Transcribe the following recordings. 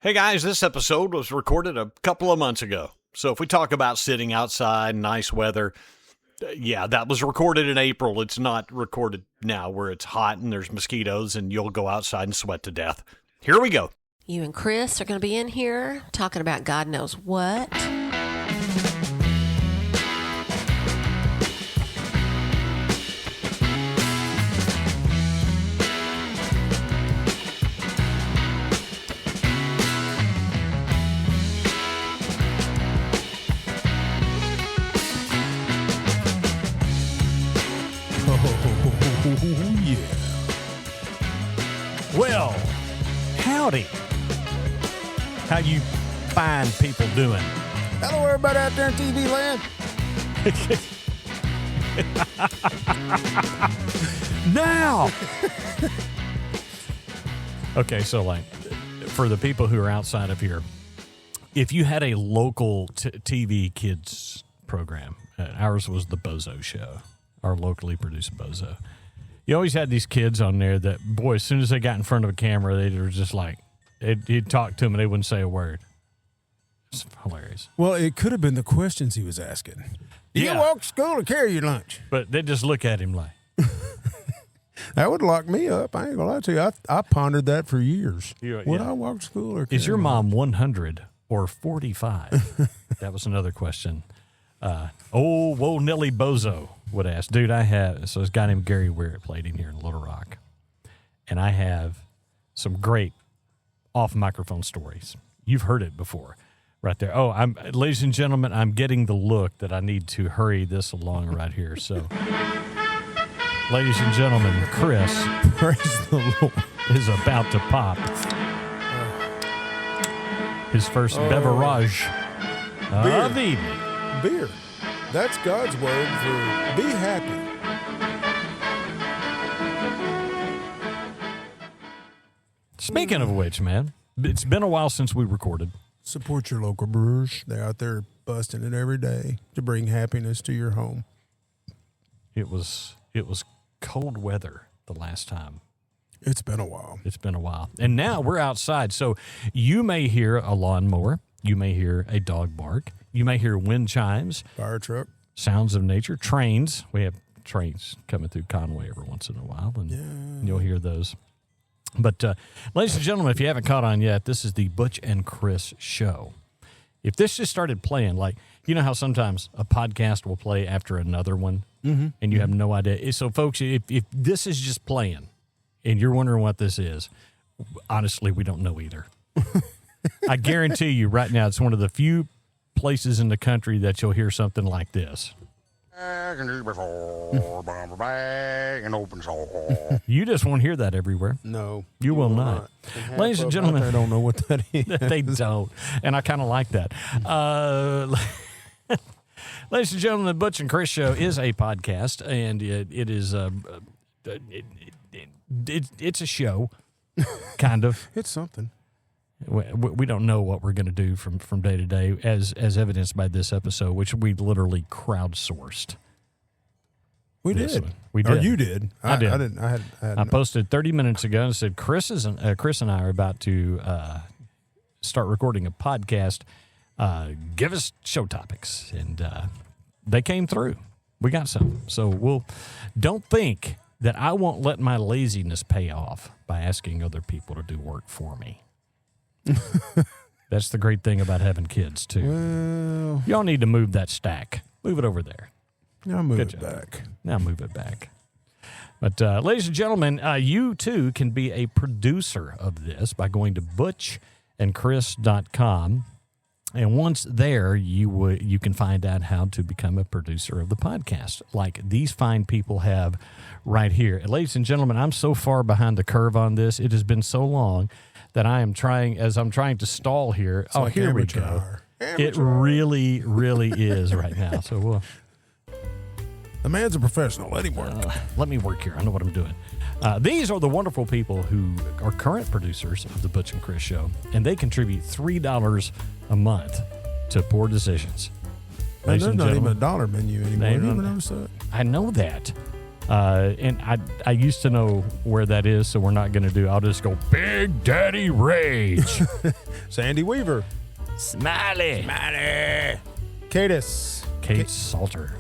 Hey guys, this episode was recorded a couple of months ago. So if we talk about sitting outside, nice weather, yeah, that was recorded in April. It's not recorded now where it's hot and there's mosquitoes and you'll go outside and sweat to death. Here we go. You and Chris are going to be in here talking about God knows what. Oh, yeah. Well, howdy. How you fine people doing? Hello, everybody out there in TV land. Now! Okay, so like, for the people who are outside of here, if you had a local TV kids program, ours was the Bozo Show, our locally produced Bozo. You always had these kids on there that, boy, as soon as they got in front of a camera, they were just like, he'd talk to them and they wouldn't say a word. It's hilarious. Well, it could have been the questions he was asking. Do you walk to school or carry your lunch? But they just look at him like. That would lock me up. I ain't going to lie to you. I pondered that for years. Would I walk to school or carry Is your my mom 100 or 45? That was another question. Whoa, Nelly Bozo would ask. Dude, so this guy named Gary Weir played in here in Little Rock. And I have some great off-microphone stories. You've heard it before right there. Ladies and gentlemen, I'm getting the look that I need to hurry this along right here. So, ladies and gentlemen, Chris Praise the Lord. is about to pop his first beverage of the evening. Beer. That's God's word for be happy. Speaking of which, man, it's been a while since we recorded. Support your local brewers. They're out there busting it every day to bring happiness to your home. It was cold weather the last time. It's been a while. It's been a while. And now we're outside. So you may hear a lawnmower. You may hear a dog bark. You may hear wind chimes. Fire truck. Sounds of nature. Trains. We have trains coming through Conway every once in a while, and you'll hear those. But, ladies and gentlemen, if you haven't caught on yet, this is the Butch and Chris Show. If this just started playing, like, you know how sometimes a podcast will play after another one, and you have no idea. So, folks, if this is just playing and you're wondering what this is, honestly, we don't know either. I guarantee you right now it's one of the few places in the country that you'll hear something like this. You just won't hear that everywhere. No. You will not. Ladies and gentlemen. I don't know what that is. They don't. And I kind of like that. Ladies and gentlemen, the Butch and Chris Show is a podcast, and it is it's a show, kind of. It's something. We don't know what we're going to do from day to day, as evidenced by this episode, which we literally crowdsourced. We did. We did. Or you did. I did. I didn't. I posted 30 minutes ago and said, Chris and I are about to start recording a podcast. Give us show topics. And they came through. We got some. So don't think that I won't let my laziness pay off by asking other people to do work for me. That's the great thing about having kids, too. Well, Y'all need to move that stack. Move it over there. I'll move Good it job. back. Now move it back. But, ladies and gentlemen, you, too, can be a producer of this by going to butchandchris.com. And once there, you can find out how to become a producer of the podcast, like these fine people have right here. And ladies and gentlemen, I'm so far behind the curve on this. It has been so long that I'm trying to stall here. It's like here amateur we go. hour. It really, really is right now. So the man's a professional. Let him work. let me work here. I know what I'm doing. These are the wonderful people who are current producers of the Butch and Chris Show, and they contribute $3 a month to Poor Decisions. Man, there's not even a dollar menu anymore. They You ever don't- notice that? I know that. And I used to know where that is, so we're not going to do. I'll just go Big Daddy Rage. Sandy Weaver. Smiley. Cadis. Kate Salter.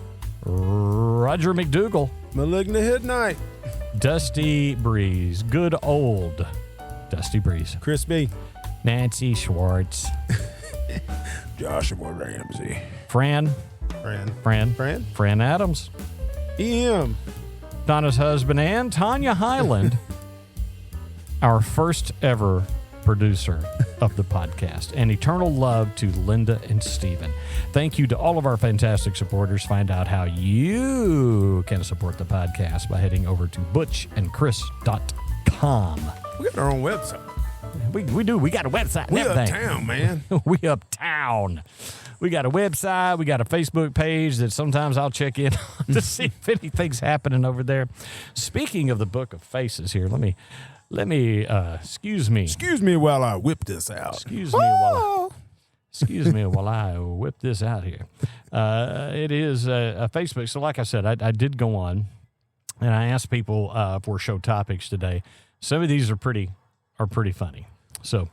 Roger McDougal. Malignant Hit Night. Dusty Breeze. Good old Dusty Breeze. Chris B. Nancy Schwartz. Joshua Ramsey. Fran Adams. EM. Donna's husband and Tanya Highland. Our first ever producer of the podcast. And eternal love to Linda and Steven. Thank you to all of our fantastic supporters. Find out how you can support the podcast by heading over to butchandchris.com. We got our own website. We do. We got a website. We uptown, man. We uptown. We got a website. We got a Facebook page that sometimes I'll check in on to see if anything's happening over there. Speaking of the Book of Faces here, let me excuse me. Excuse me while I whip this out. Excuse me while I whip this out here. It is a Facebook. So like I said, I did go on and I asked people for show topics today. Some of these are pretty funny. So,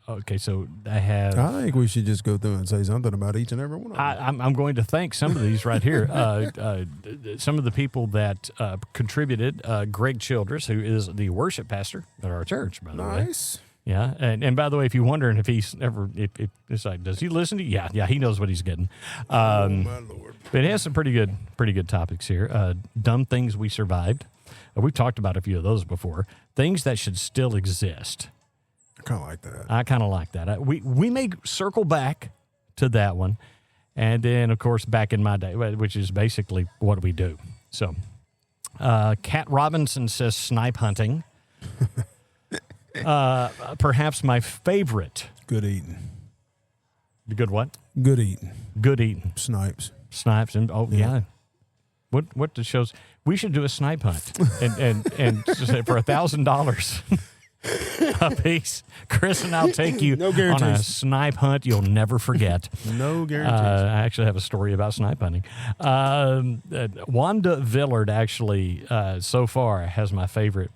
okay, so I think we should just go through and say something about each and every one of them. I'm going to thank some of these right here. Some of the people that contributed. Greg Childress, who is the worship pastor at our church, by the way. Nice. Yeah, and by the way, if you're wondering if he's ever, if it's like, does he listen to you? Yeah, he knows what he's getting. Oh, my Lord. But it has some pretty good topics here. Dumb things we survived. We've talked about a few of those before. Things that should still exist. I kind of like that. I kind of like that. We may circle back to that one. And then, of course, back in my day, which is basically what we do. So, Kat Robinson says snipe hunting. Perhaps my favorite. Good eating. Good what? Good eating. Good eating. Snipes. And yeah. What the shows? We should do a snipe hunt and for $1,000 a piece. Chris and I'll take you on a snipe hunt you'll never forget. No guarantees. I actually have a story about snipe hunting. Wanda Villard actually so far has my favorite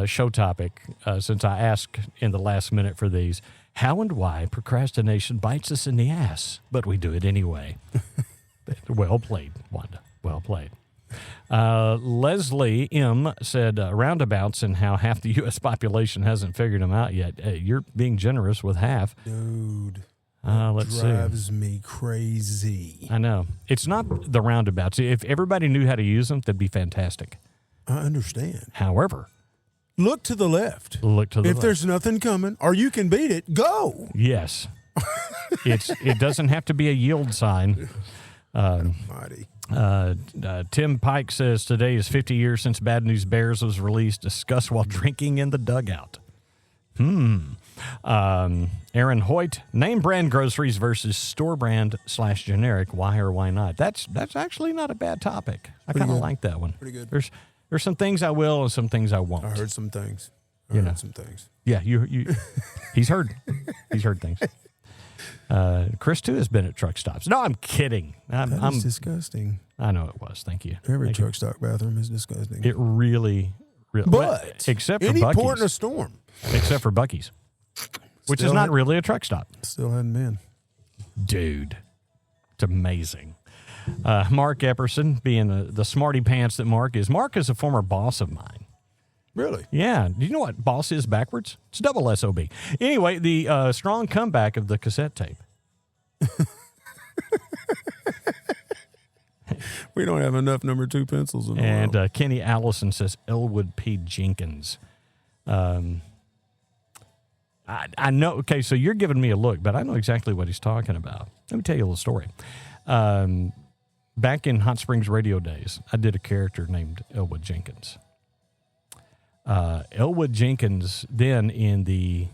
show topic since I asked in the last minute for these. How and why procrastination bites us in the ass, but we do it anyway. Well played, Wanda. Well played. Leslie M. said roundabouts and how half the U.S. population hasn't figured them out yet. You're being generous with half. Dude. Let's drives me crazy. I know. It's not the roundabouts. If everybody knew how to use them, that'd be fantastic. I understand. However, look to the left. If there's nothing coming or you can beat it, go. Yes. It doesn't have to be a yield sign. Mighty. Tim Pike says today is 50 years since Bad News Bears was released. Discussed while drinking in the dugout. Aaron Hoyt, name brand groceries versus store brand / generic. Why or why not? That's actually not a bad topic. I kind of like that one. Pretty good. There's some things I will and some things I won't. I heard some things. Some things. Yeah, he's heard. He's heard things. Chris too has been at truck stops. No, I'm kidding. I'm disgusting. I know it was. Thank you. Every truck stop bathroom is disgusting. It really. But except for any Buc-ee's. port in a storm. Except for Buc-ee's, which is not really a truck stop. Still hadn't been. Dude, it's amazing. Mark Epperson, being the smarty pants that Mark is. Mark is a former boss of mine. Really? Yeah. Do you know what boss is backwards? It's double SOB. Anyway, the strong comeback of the cassette tape. We don't have enough number 2 pencils in the world. And Kenny Allison says Elwood P. Jenkins. I know. Okay, so you're giving me a look, but I know exactly what he's talking about. Let me tell you a little story. Back in Hot Springs radio days, I did a character named Elwood Jenkins. Elwood Jenkins, then in the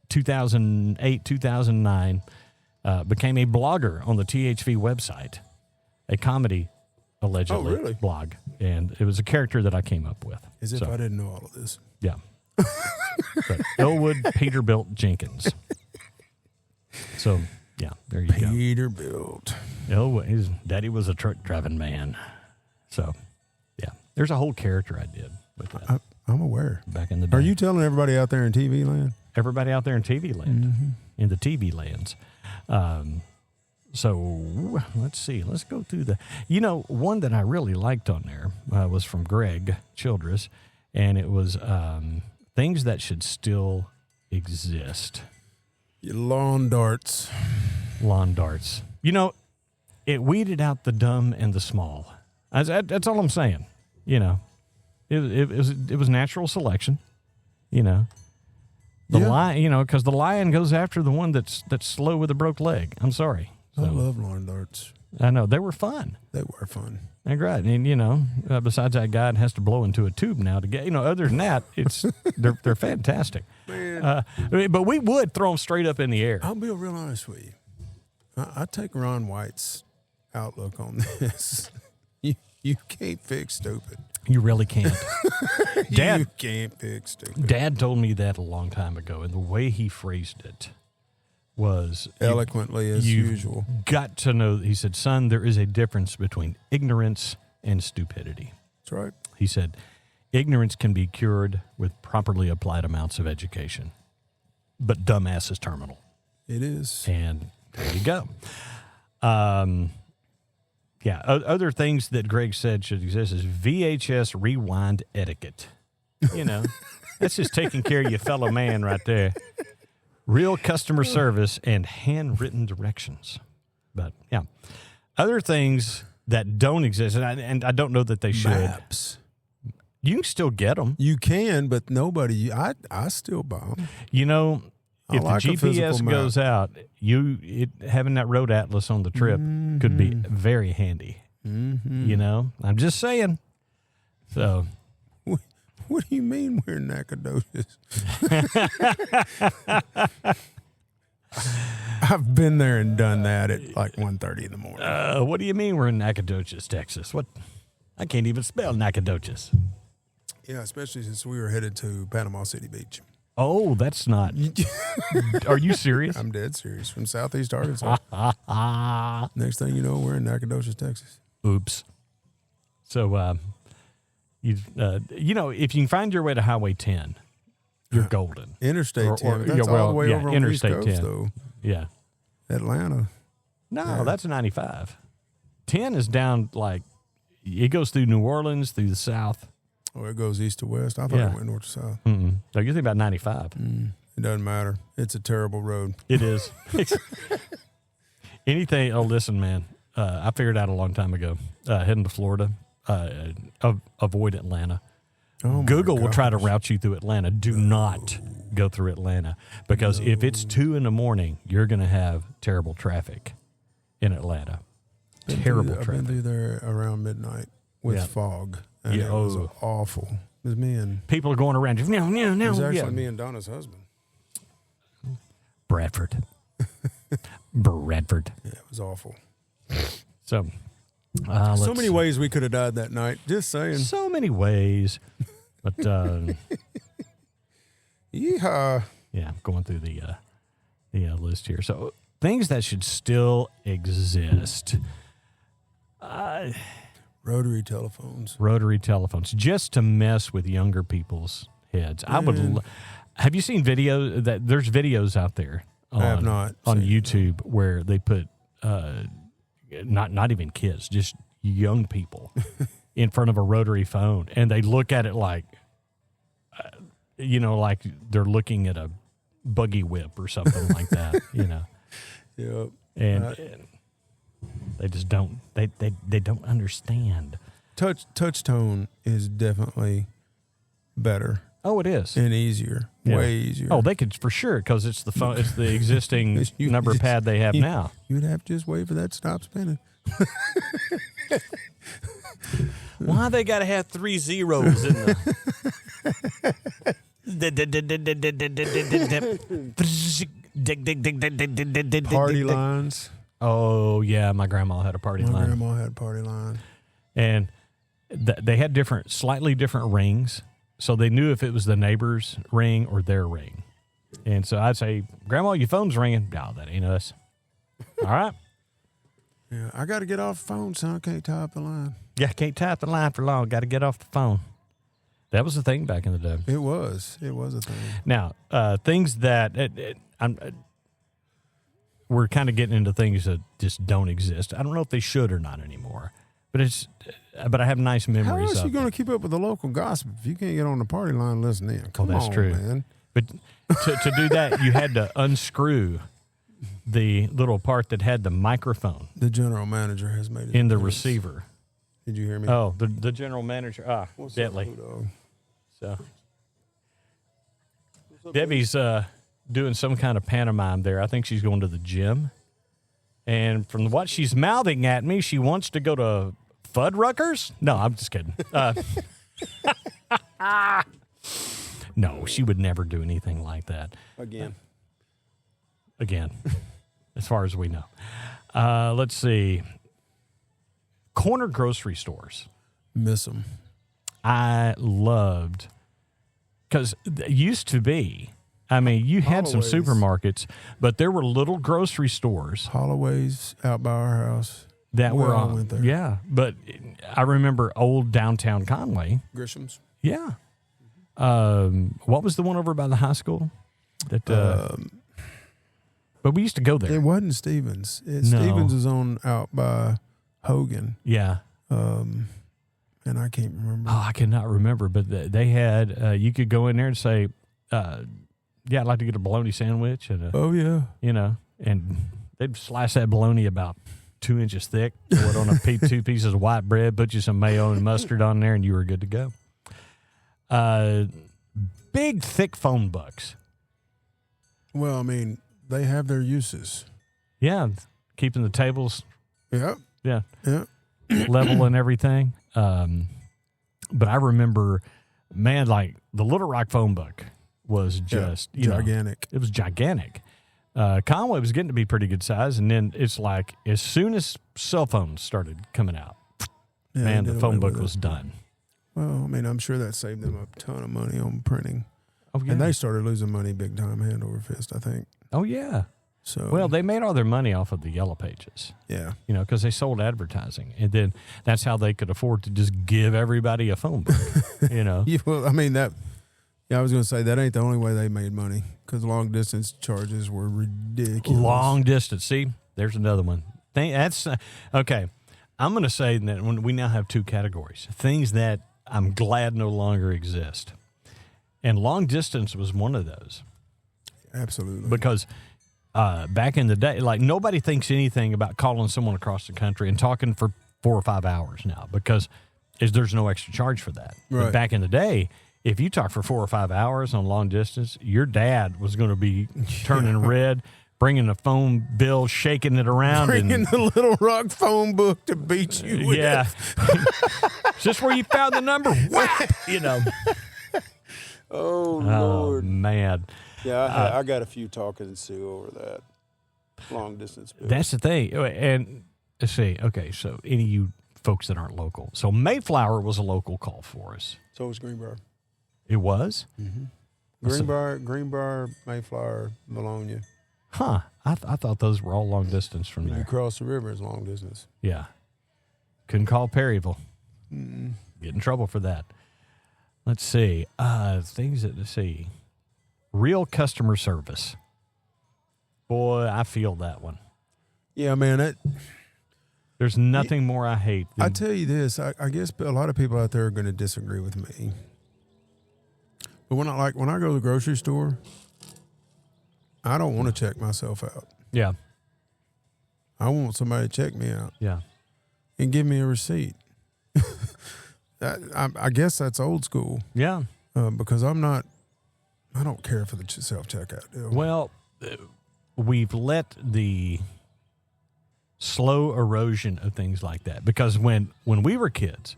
2008, 2009, became a blogger on the THV website, a comedy, allegedly, blog. And it was a character that I came up with. As if I didn't know all of this. Yeah. But Elwood Peterbilt Jenkins. So Yeah, there you go. Peterbilt. Oh, his daddy was a truck driving man. So, yeah, there's a whole character I did with that I'm aware. back in the day. Are you telling everybody out there in TV land? Everybody out there in TV land, in the TV lands. So let's see. Let's go through the. One that I really liked on there was from Greg Childress, and it was things that should still exist. Your lawn darts. Lawn darts. It weeded out the dumb and the small. That's all I'm saying. It was natural selection. The lion, because the lion goes after the one that's slow with a broke leg. I'm sorry. So, I love lawn darts. I know they were fun. They were fun. They're great. And besides that guy has to blow into a tube now to get. Other than that, they're fantastic. Man. But we would throw them straight up in the air. I'll be real honest with you. I take Ron White's outlook on this. You can't fix stupid. You really can't. Dad, you can't fix stupid. Dad told me that a long time ago, and the way he phrased it was eloquently as usual. Got to know. He said, "Son, there is a difference between ignorance and stupidity." That's right. He said, "Ignorance can be cured with properly applied amounts of education, but dumbass is terminal." It is. And there you go. Yeah, other things that Greg said should exist is VHS rewind etiquette. That's just taking care of your fellow man right there. Real customer service and handwritten directions. But, yeah. Other things that don't exist, and I don't know that they should. Maps. You can still get them. You can, but nobody, I still buy them. If like the GPS goes out, having that road atlas on the trip could be very handy. Mm-hmm. I'm just saying. So, what do you mean we're Nacogdoches? I've been there and done that at like 1:30 in the morning. What do you mean we're in Nacogdoches, Texas? What? I can't even spell Nacogdoches. Yeah, especially since we were headed to Panama City Beach. Oh, that's not. Are you serious? I'm dead serious. From Southeast Arkansas. Next thing you know, we're in Nacogdoches, Texas. Oops. So, if you can find your way to Highway 10, you're golden. Interstate 10. That's all the way over on the East Interstate Coast, 10. though. Yeah. Atlanta. No, that's 95. 10 is down it goes through New Orleans, through the South. Oh, it goes east to west. I thought it went north to south. Mm-mm. No, you think about 95. It doesn't matter. It's a terrible road. It is. Anything. Oh, listen, man. I figured out a long time ago. Heading to Florida, avoid Atlanta. Oh, Google will try to route you through Atlanta. Do not go through Atlanta because if it's 2 a.m, you're going to have terrible traffic in Atlanta. Terrible traffic. I've been through there around midnight with fog. And it was awful. It was me and... People are going around. No. It was actually me and Donna's husband. Bradford. Bradford. Yeah, it was awful. So... so many ways we could have died that night. Just saying. So many ways. But... Yeehaw. Yeah, I'm going through the list here. So, things that should still exist. Rotary telephones. Rotary telephones, just to mess with younger people's heads. I would. Have you seen video? There's videos out there. I have not on seen YouTube where they put not even kids, just young people in front of a rotary phone, and they look at it like they're looking at a buggy whip or something like that. Yep. And they just don't. They don't understand. Touch tone is definitely better. Oh, it is. And easier. Yeah. Way easier. Oh, they could for sure because it's the phone. It's the existing number pad they have now. You'd have to just wait for that to stop spinning. Why they got to have 3 zeros in the Party lines. Oh yeah, my grandma had a party line. My grandma had a party line, and they had slightly different rings. So they knew if it was the neighbor's ring or their ring. And so I'd say, Grandma, your phone's ringing. No, that ain't us. All right. Yeah, I got to get off the phone, son. I can't tie up the line. Yeah, can't type the line for long. Got to get off the phone. That was the thing back in the day. It was a thing. Now, things that we're kind of getting into things that just don't exist. I don't know if they should or not anymore, but I have nice How memories else of you going it. to keep up with the local gossip if you can't get on the party line and listen in? Come that's on, true. man. But to do that, you had to unscrew the little part that had the microphone The general manager has made it in the appearance. receiver. Did you hear me? Oh, the general manager. What's Deadly. up, Pluto? So Debbie's doing some kind of pantomime there. I think she's going to the gym. And from what she's mouthing at me, she wants to go to Fuddruckers? No, I'm just kidding. No, she would never do anything like that. Again. As far as we know. Let's see. Corner grocery stores. Miss them. I loved, because it used to be, I mean, you had some Holloway's. supermarkets, but there were little grocery stores Holloway's out by our house. that We were all on. went there. Yeah, but I remember old downtown Conway. Grisham's. Yeah. What was the one over by the high school? That. But we used to go there. It wasn't Stevens. No. Stevens is on out by Hogan. Yeah. And I can't remember. Oh, I cannot remember, but they had. You could go in there and say, "Yeah, I'd like to get a bologna sandwich," and Oh, yeah. and they'd slice that bologna about 2 inches thick, throw it on two pieces of white bread, put you some mayo and mustard on there, and you were good to go. Big, thick phone books. Well, I mean, they have their uses. Yeah, keeping the tables, Yep. yeah, Yep. level and everything. But I remember, man, like the Little Rock phone book was just gigantic. It was gigantic. Conway was getting to be pretty good size, and then it's like as soon as cell phones started coming out, Yeah, man, they the did phone away book with was it. done. Well, I mean, I'm sure that saved them a ton of money on printing. Oh yeah. And they started losing money big time, hand over fist, I think. Oh yeah. So, Well, they made all their money off of the Yellow Pages, yeah. because they sold advertising, and then that's how they could afford to just give everybody a phone book. Yeah, well, I mean, I was going to say that ain't the only way they made money because long distance charges were ridiculous. Long distance. See, there's another one. That's okay. I'm going to say that when we now have two categories, things that I'm glad no longer exist, and long distance was one of those Absolutely. because back in the day, like nobody thinks anything about calling someone across the country and talking for 4 or 5 hours now because there's no extra charge for that. But Right. back in the day, if you talk for 4 or 5 hours on long distance, your dad was going to be turning red, bringing the phone bill, shaking it around. Bringing the Little Rock phone book to beat you with. Yeah. Is this where you found the number? Whap! Oh, Oh, Lord. man. Yeah, I got a few talking to over that long distance bill. That's the thing. And let's see. Okay, so any of you folks that aren't local. So Mayflower was a local call for us. So was Greenbrier. It was? Greenbrier, Mayflower, Bologna. Huh. I thought those were all long distance from You there. cross the river is long distance. Yeah. Couldn't call Perryville. Get in trouble for that. Let's see. Things that, let's see. Real customer service. Boy, I feel that one. Yeah, man. There's nothing more I hate I than tell you this. I guess a lot of people out there are going to disagree with me. But when I go to the grocery store, I don't want to check myself out. yeah, I want somebody to check me out yeah. and give me a receipt. I guess that's old school Yeah. because I don't care for the self-checkout deal. Well, we've let the slow erosion of things like that because when we were kids,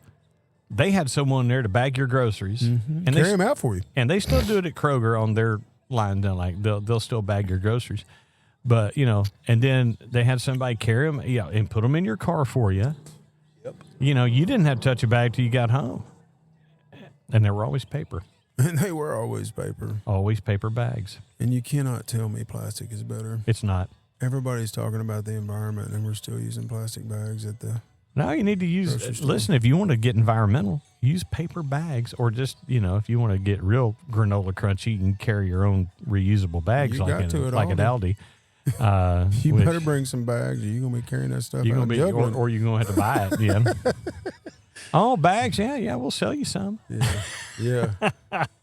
they had someone there to bag your groceries, and Carry them out for you. and they still do it at Kroger on their line. Down like they'll still bag your groceries, but and then they had somebody carry them, and put them in your car for you. Yep. You didn't have to touch a bag till you got home, and they were always paper, And they were always paper. always paper bags. And you cannot tell me plastic is better. It's not. everybody's talking about the environment, and we're still using plastic bags at the. No, you need to Grocery use. store. Listen, if you want to get environmental, use paper bags, or just if you want to get real granola crunchy, you can carry your own reusable bags You got at to at Aldi. You which better bring some bags, or you're gonna be carrying that stuff. you're out gonna be, juggling. or you're gonna have to buy it. Yeah. Oh, bags. Yeah, we'll sell you some. Yeah.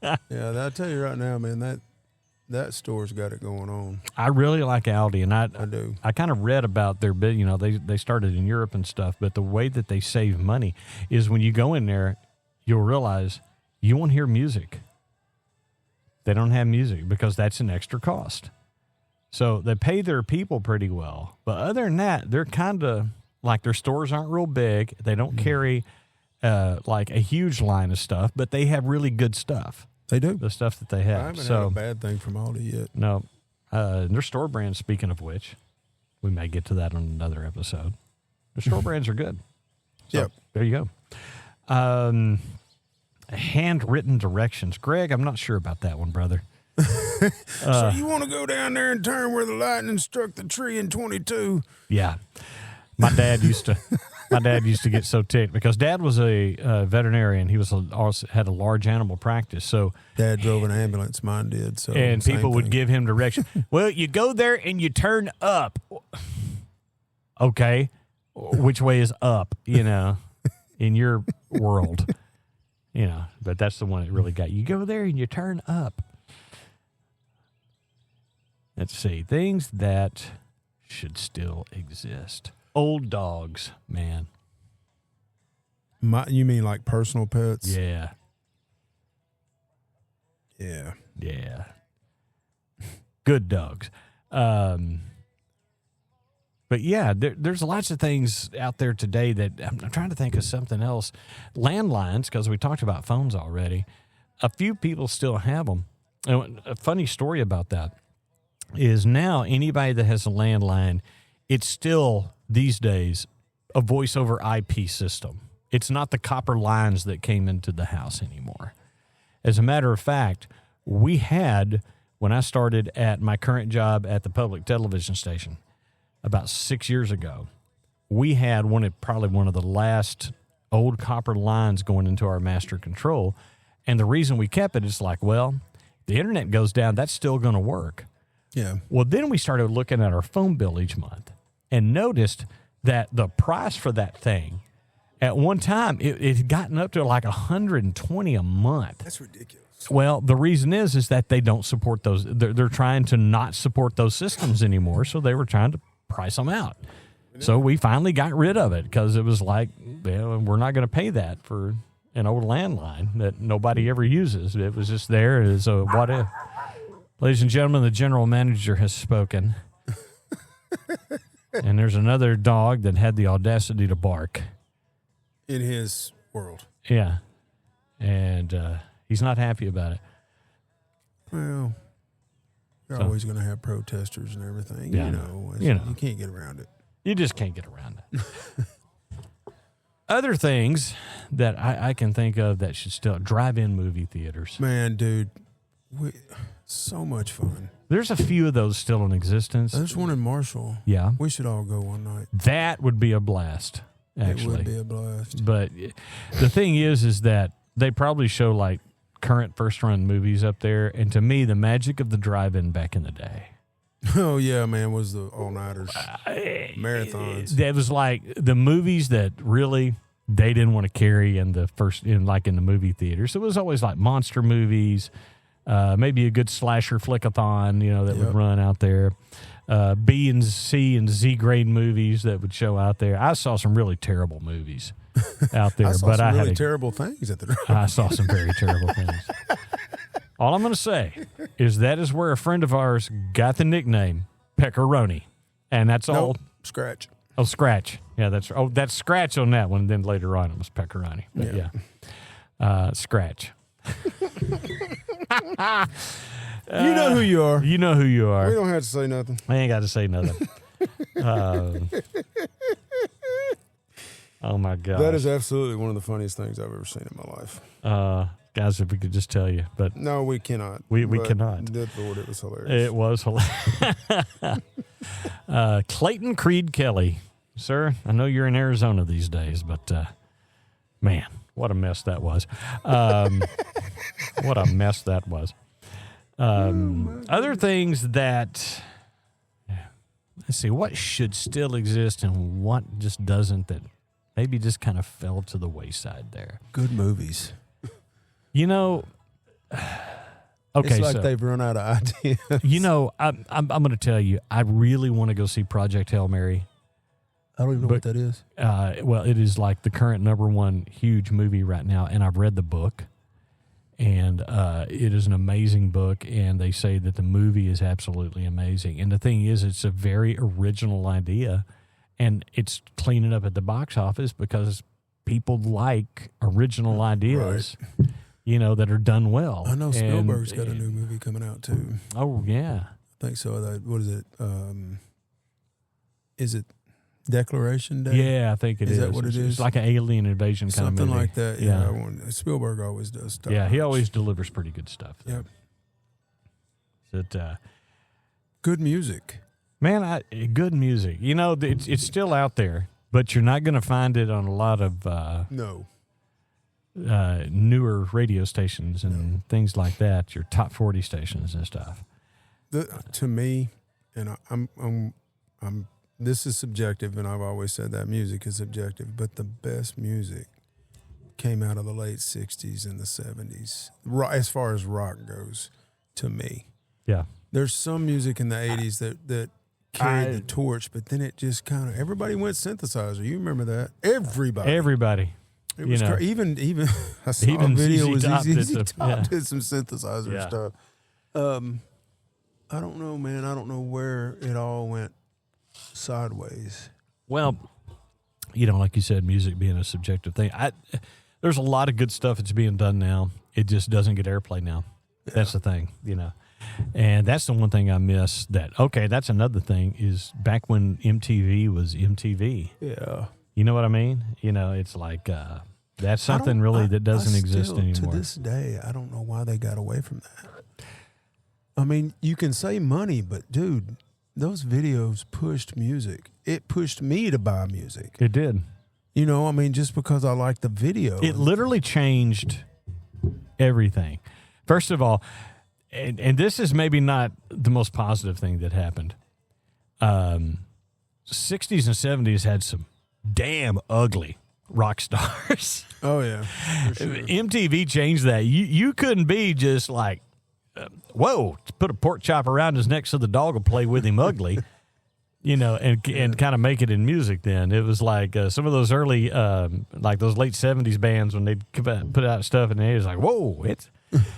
I'll tell you right now, man. That store's got it going on. I really like Aldi, and I do. I kind of read about their bid. They started in Europe and stuff, but the way that they save money is when you go in there, you'll realize you won't hear music. They don't have music because that's an extra cost. So they pay their people pretty well. But other than that, they're kind of like their stores aren't real big. They don't carry like a huge line of stuff, but they have really good stuff, They do. the stuff that they I have. haven't So had a bad thing from Aldi yet. no, their store brands, speaking of which, we may get to that on another episode. Their store brands are good. So, Yep. there you go. Handwritten directions. Greg, I'm not sure about that one, brother. So you want to go down there and turn where the lightning struck the tree in 22? Yeah. My dad used to get so ticked because Dad was a veterinarian. He also had a large animal practice. So Dad drove an ambulance. Mine did. So and same people would thing. give him direction. Well, you go there and you turn up. Okay. Which way is up, in your world? But that's the one that really got you. Go there and you turn up. Let's see. Things that should still exist. Old dogs, man. You mean like personal pets? Yeah. Yeah. Yeah. Good dogs. But yeah, there's lots of things out there today that I'm trying to think of something else. Landlines, because we talked about phones already. A few people still have them. And a funny story about that is now anybody that has a landline, it's still these days a voice over IP system. It's not the copper lines that came into the house anymore. As a matter of fact, we had, when I started at my current job at the public television station about 6 years ago, we had probably one of the last old copper lines going into our master control. And the reason we kept it is like, well, the internet goes down, that's still going to work. Yeah. Well, then we started looking at our phone bill each month and noticed that the price for that thing, at one time, it had gotten up to like $120 a month. That's ridiculous. Well, the reason is that they don't support those. They're trying to not support those systems anymore, so they were trying to price them out. So we finally got rid of it because it was like, well, we're not going to pay that for an old landline that nobody ever uses. It was just there as a what if. Ladies and gentlemen, the general manager has spoken. And there's another dog that had the audacity to bark. In his world. Yeah. And he's not happy about it. Well, you're So- always going to have protesters and everything. Yeah, I You know. know, You know. you can't get around it. You just can't get around it. Other things that I can think of that should still drive-in movie theaters. Man, dude, so much fun. There's a few of those still in existence. There's one in Marshall. Yeah. We should all go one night. That would be a blast, It actually. would be a blast. But the thing is that they probably show like current first-run movies up there. And to me, the magic of the drive-in back in the day. Oh, yeah, man, was the all-nighters. Marathons. That was like the movies that really they didn't want to carry in the in the movie theater. So it was always like monster movies, maybe a good slasher flickathon, that would run out there. B and C and Z grade movies that would show out there. I saw some really terrible movies out there, I saw but some I really had terrible things at the drive. I saw some very terrible things. All I'm going to say is that is where a friend of ours got the nickname Pepperoni, and that's all. Nope, scratch. Oh, Scratch. Yeah, that's Scratch on that one. Then later on, it was Pepperoni. But yeah. Scratch. You know who you are. You know who you We are. don't have to say nothing. I ain't got to say nothing. Oh my God. That is absolutely one of the funniest things I've ever seen in my life. Guys, if we could just tell you. But No, we cannot. We But cannot. Good Lord, it was hilarious. it was hilarious. Clayton Creed Kelly. Sir, I know you're in Arizona these days, but man, what a mess that was. What a mess that was. Other things that, let's see, what should still exist and what just doesn't, that maybe just kind of fell to the wayside there. Good movies. You know, okay, It's like so, they've run out of ideas. you know, I'm going to tell you, I really want to go see Project Hail Mary. I don't even know what that is. Well, it is like the current #1 huge movie right now, and I've read the book, and it is an amazing book, and they say that the movie is absolutely amazing. And the thing is, it's a very original idea, and it's cleaning up at the box office because people like original ideas, you know, that are done well. I know And- Spielberg's got a new movie coming out too. Oh, yeah. I think so. What is it? Is it Declaration Day? Yeah, I think it is. Is that what it It's is? like an alien invasion kind Something of movie. like that. Yeah. Spielberg always does stuff. Yeah, he always delivers pretty good stuff. Yep. That, Good music. man, good music. You know, it's still out there, but you're not going to find it on a lot of No. newer radio stations and things like that. Your top 40 stations and stuff. To me, and I'm this is subjective, and I've always said that music is subjective, but the best music came out of the late 60s and the 70s, as far as rock goes, to me. Yeah. There's some music in the 80s that carried the torch, but then it just kind of, everybody went synthesizer. You remember that? Everybody. It was you know. even I saw Even a video ZZ with Top did ZZ the- Top yeah. did some synthesizer Yeah. stuff. I don't know, man. I don't know where it all went sideways. Well, you know, like you said, music being a subjective thing. There's a lot of good stuff that's being done now. It just doesn't get airplay now. Yeah. That's the thing, you know. And that's the one thing I miss. That's another thing is back when MTV was MTV. Yeah. You know what I mean? You know, it's like that's something really that doesn't exist still, anymore. To this day, I don't know why they got away from that. I mean, you can say money, but dude, those videos pushed music. It pushed me to buy music. It did. You know, I mean, just because I liked the video. It literally changed everything. First of all, and this is maybe not the most positive thing that happened. 60s and 70s had some damn ugly rock stars. Oh, yeah. For sure. MTV changed that. You couldn't be just like, whoa, put a pork chop around his neck so the dog will play with him ugly, you know, and kind of make it in music then. It was like some of those early, like those late 70s bands when they'd put out stuff and it was like, whoa,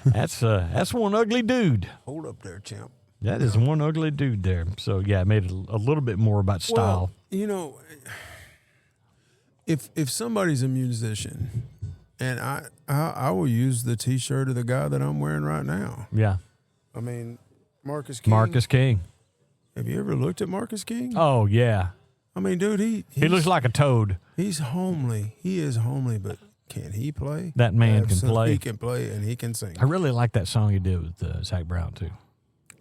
that's one ugly dude. Hold up there, champ. That is one ugly dude there. So, yeah, it made it a little bit more about style. Well, you know, if somebody's a musician, and I will use the T-shirt of the guy that I'm wearing right now. Yeah. I mean, Marcus King. Marcus King. Have you ever looked at Marcus King? Oh, yeah. I mean, dude, he looks like a toad. He's homely. He is homely, but can he play? That man can Absolutely. play. He can play, and he can sing. I really like that song he did with Zach Brown, too.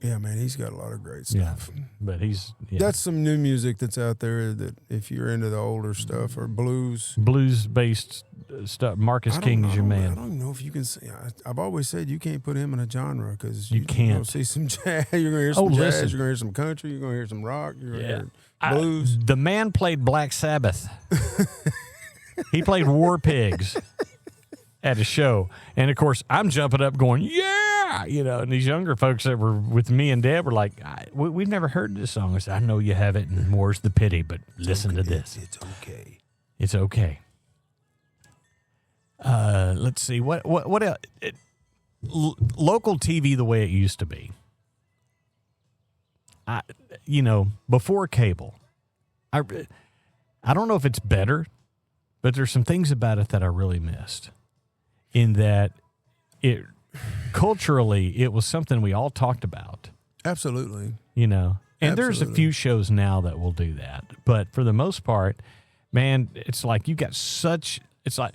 Yeah, man, he's got a lot of great Yeah. stuff. But he's... Yeah. That's some new music that's out there that if you're into the older stuff or blues. Blues-based stuff. Marcus King is your I man. don't know if you can say. I've always said you can't put him in a genre because You can't. You're gonna see some jazz. You're gonna hear some jazz. listen. You're gonna hear some country. You're gonna hear some rock. You're gonna Yeah. hear blues. The man played Black Sabbath. He played War Pigs at a show. And, of course, I'm jumping up going, yeah! You know, and these younger folks that were with me and Dad were like, we've never heard this song. I said, I know you haven't, and more's the pity, but listen to this. It's okay. It's okay. Let's see. What else? Local TV the way it used to be. Before cable, I don't know if it's better, but there's some things about it that I really missed. In that, culturally, it was something we all talked about. Absolutely. You know, and there's a Absolutely. few shows now that will do that, but for the most part, man, it's like you got it's like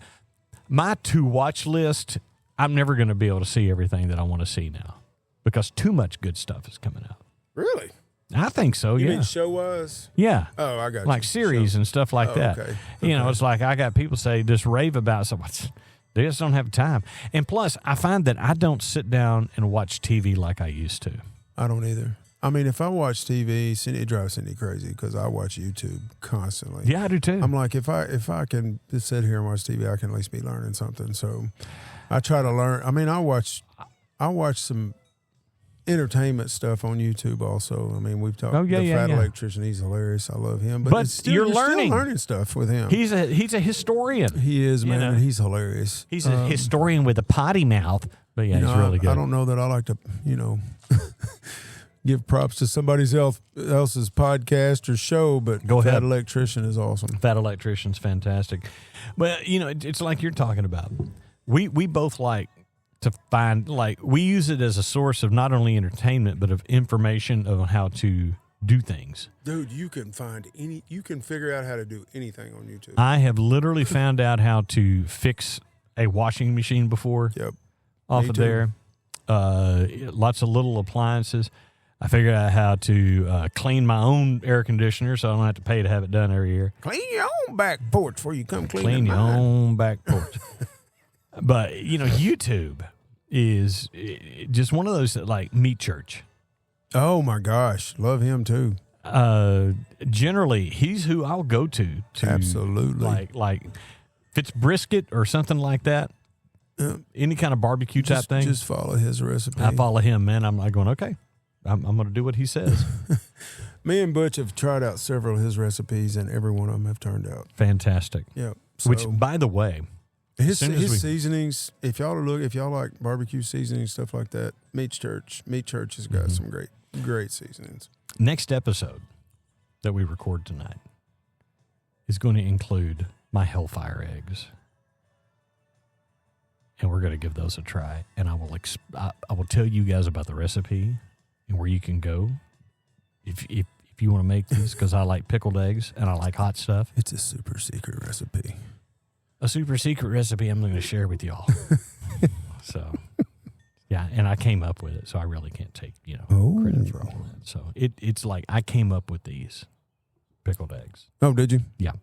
my to watch list. I'm never going to be able to see everything that I want to see now because too much good stuff is coming out. Really? I think so, You yeah. mean show-wise? Yeah. Oh, I got you. Like series and stuff like that. okay. You know, it's like I got people say just rave about someone. They just don't have time. And plus, I find that I don't sit down and watch TV like I used to. I don't either. I mean, if I watch TV, it drives Cindy crazy because I watch YouTube constantly. Yeah, I do too. I'm like, if I can just sit here and watch TV, I can at least be learning something. So I try to learn. I mean, I watch some entertainment stuff on YouTube also. I mean, we've talked the Fat Electrician. He's hilarious. I love him. But it's still, you're still learning stuff with him. He's a historian. He is, man. know. And he's hilarious. He's a historian with a potty mouth. But yeah, he's really good. I don't know that I like to, give props to somebody else's podcast or show, but Go ahead. Fat Electrician is awesome. Fat Electrician's fantastic. But, it's like you're talking about. We both like to find, like, we use it as a source of not only entertainment, but of information on how to do things. Dude, you can figure out how to do anything on YouTube. I have literally found out how to fix a washing machine before. Yep. Off Me of too. there. Lots of little appliances. I figured out how to clean my own air conditioner so I don't have to pay to have it done every year. Clean your own back porch before you come Clean your own back porch. But, YouTube is just one of those that, like, Meat Church. Oh, my gosh. Love him, too. Generally, he's who I'll go to Absolutely. Like if it's brisket or something like that, any kind of barbecue type thing. Just follow his recipe. I follow him, man. I'm like going, okay, I'm going to do what he says. Me and Butch have tried out several of his recipes, and every one of them have turned out. Fantastic. Yep. Which, by the way, his seasonings, if y'all like barbecue seasoning, stuff like that, Meat Church has got some great seasonings. Next episode that we record tonight is going to include my Hellfire eggs. And we're going to give those a try. And I will tell you guys about the recipe and where you can go if you want to make these, because I like pickled eggs and I like hot stuff. It's a super secret recipe. A super secret recipe I'm going to share with y'all. So, yeah, and I came up with it, so I really can't take credit for all that. So it's like I came up with these pickled eggs. Oh, did you? Yeah.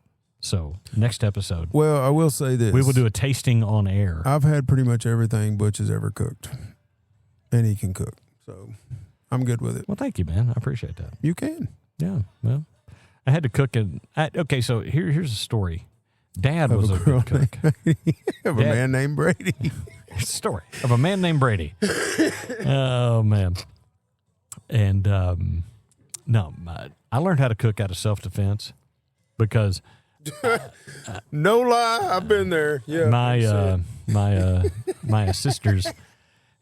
So next episode, well, I will say this: we will do a tasting on air. I've had pretty much everything Butch has ever cooked, and he can cook, so I'm good with it. Well, thank you, man. I appreciate that. You can. Yeah. Well, I had to cook okay, so here's a story. Dad was a good cook. Of a man named Brady. Story of a man named Brady. Oh man. And no, I learned how to cook out of self-defense because no lie, I've been there. Yeah, my sisters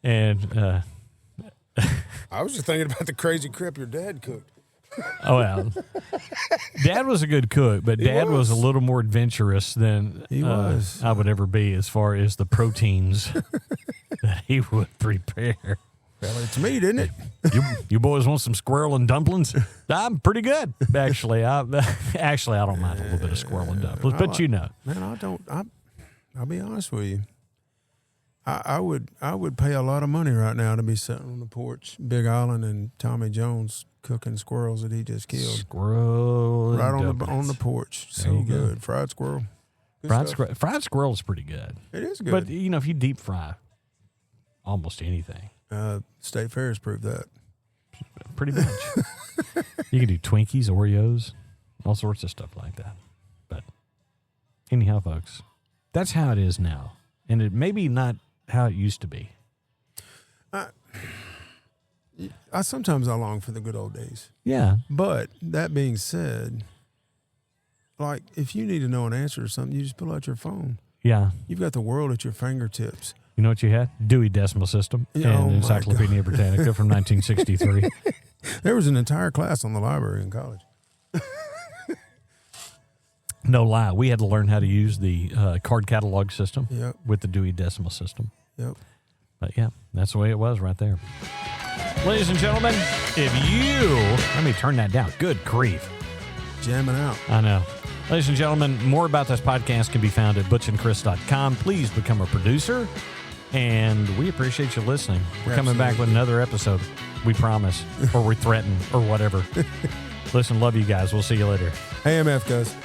and I was just thinking about the crazy crap your dad cooked. Oh well, Dad was a good cook, but Dad was a little more adventurous than I would ever be as far as the proteins that he would prepare. Well, it's meat, isn't it? You boys want some squirrel and dumplings? I'm pretty good, actually. I don't mind a little bit of squirrel and dumplings, but man, I don't. I'll be honest with you. I would pay a lot of money right now to be sitting on the porch, Big Island, and Tommy Jones cooking squirrels that he just killed. Squirrel right and on the porch. There So you go. good. Fried squirrel. Fried squirrel is pretty good. It is good. But if you deep fry almost anything, State Fair's proved that. pretty much. You can do Twinkies, Oreos, all sorts of stuff like that. But anyhow, folks, that's how it is now, and it may be not how it used to be. Sometimes I long for the good old days. Yeah. But that being said, like if you need to know an answer to something, you just pull out your phone. Yeah. You've got the world at your fingertips. You know what you had? Dewey Decimal System and Encyclopedia Britannica from 1963. There was an entire class on the library in college. No lie. We had to learn how to use the card catalog system with the Dewey Decimal System. Yep. But yeah, that's the way it was right there. Ladies and gentlemen, let me turn that down. Good grief. Jamming out. I know. Ladies and gentlemen, more about this podcast can be found at butchandchris.com. Please become a producer And we appreciate you listening. We're coming back with another episode. We promise. Or we threaten or whatever. Listen, love you guys. We'll see you later. AMF, guys.